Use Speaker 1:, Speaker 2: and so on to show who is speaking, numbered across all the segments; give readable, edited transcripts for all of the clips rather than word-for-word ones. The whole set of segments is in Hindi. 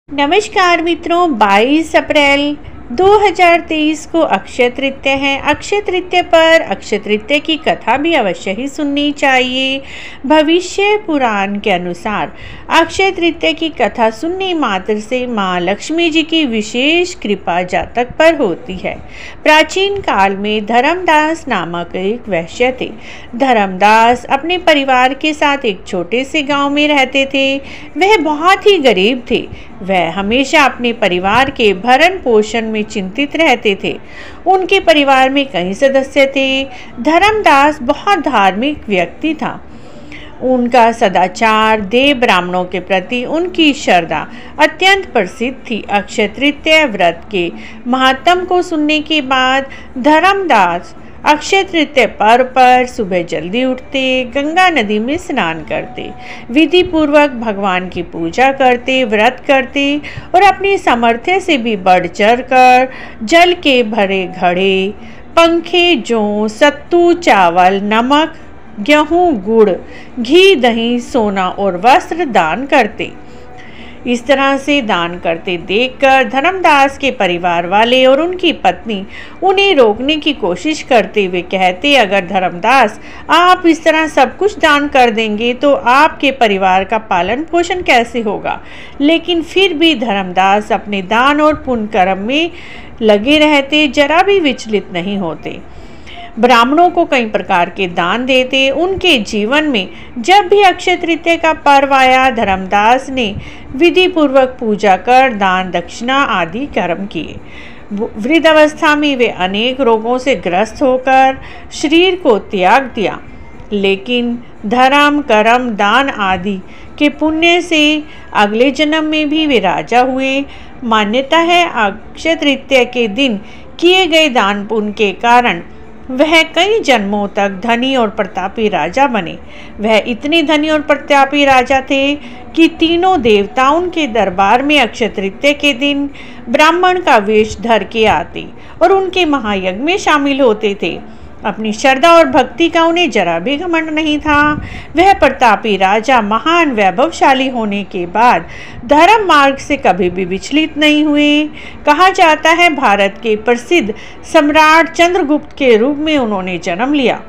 Speaker 1: नमस्कार मित्रों, 22 अप्रैल 2023 को अक्षय तृतीया है। अक्षय तृतीया पर अक्षय तृतीया की कथा भी अवश्य ही सुननी चाहिए। भविष्य पुराण के अनुसार अक्षय तृतीया की कथा सुनने मात्र से माँ लक्ष्मी जी की विशेष कृपा जातक पर होती है। प्राचीन काल में धर्मदास नामक एक वैश्य थे। धर्मदास अपने परिवार के साथ एक छोटे से गांव में रहते थे। वह बहुत ही गरीब थे। वह हमेशा अपने परिवार के भरण पोषण में चिंतित रहते थे। उनके परिवार में कई सदस्य थे। धर्मदास बहुत धार्मिक व्यक्ति था। उनका सदाचार, देव ब्राह्मणों के प्रति उनकी श्रद्धा अत्यंत प्रसिद्ध थी। अक्षय तृतीया व्रत के महात्म को सुनने के बाद धर्मदास अक्षय तृतीया पर्व पर सुबह जल्दी उठते, गंगा नदी में स्नान करते, विधि पूर्वक भगवान की पूजा करते, व्रत करते और अपनी सामर्थ्य से भी बढ़ चढ़ कर जल के भरे घड़े, पंखे, जौ, सत्तू, चावल, नमक, गेहूं, गुड़, घी, दही, सोना और वस्त्र दान करते। इस तरह से दान करते देखकर धर्मदास के परिवार वाले और उनकी पत्नी उन्हें रोकने की कोशिश करते हुए कहते, अगर धर्मदास आप इस तरह सब कुछ दान कर देंगे तो आपके परिवार का पालन पोषण कैसे होगा। लेकिन फिर भी धर्मदास अपने दान और पुण्य कर्म में लगे रहते, जरा भी विचलित नहीं होते। ब्राह्मणों को कई प्रकार के दान देते। उनके जीवन में जब भी अक्षय तृतीया का पर्व आया, धर्मदास ने विधि पूर्वक पूजा कर दान दक्षिणा आदि कर्म किए। वृद्धावस्था में वे अनेक रोगों से ग्रस्त होकर शरीर को त्याग दिया, लेकिन धर्म, कर्म, दान आदि के पुण्य से अगले जन्म में भी वे राजा हुए। मान्यता है अक्षय तृतीया के दिन किए गए दान पुण्य के कारण वह कई जन्मों तक धनी और प्रतापी राजा बने। वह इतने धनी और प्रतापी राजा थे कि तीनों देवता उनके दरबार में अक्षय तृतीया के दिन ब्राह्मण का वेश धर के आते और उनके महायज्ञ में शामिल होते थे। अपनी श्रद्धा और भक्ति का उन्हें जरा भी घमंड नहीं था। वह प्रतापी राजा महान वैभवशाली होने के बाद धर्म मार्ग से कभी भी विचलित नहीं हुए। कहा जाता है भारत के प्रसिद्ध सम्राट चंद्रगुप्त के रूप में उन्होंने जन्म लिया।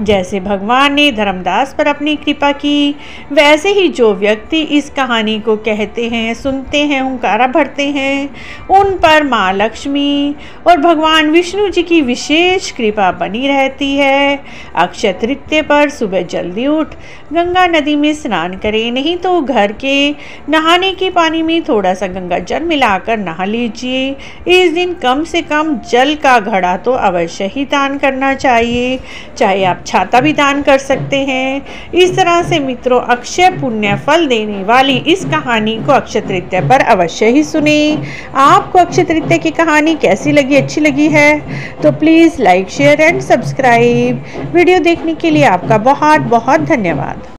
Speaker 1: जैसे भगवान ने धर्मदास पर अपनी कृपा की, वैसे ही जो व्यक्ति इस कहानी को कहते हैं, सुनते हैं, हुंकारा भरते हैं, उन पर माँ लक्ष्मी और भगवान विष्णु जी की विशेष कृपा बनी रहती है। अक्षय तृतीया पर सुबह जल्दी उठ गंगा नदी में स्नान करें, नहीं तो घर के नहाने के पानी में थोड़ा सा गंगा जल मिलाकर नहा लीजिए। इस दिन कम से कम जल का घड़ा तो अवश्य ही दान करना चाहिए, चाहे आप छाता भी दान कर सकते हैं। इस तरह से मित्रों, अक्षय पुण्य फल देने वाली इस कहानी को अक्षय तृतीया पर अवश्य ही सुने। आपको अक्षय तृतीया की कहानी कैसी लगी, अच्छी लगी है तो please like, share and subscribe. Video देखने के लिए आपका बहुत बहुत धन्यवाद।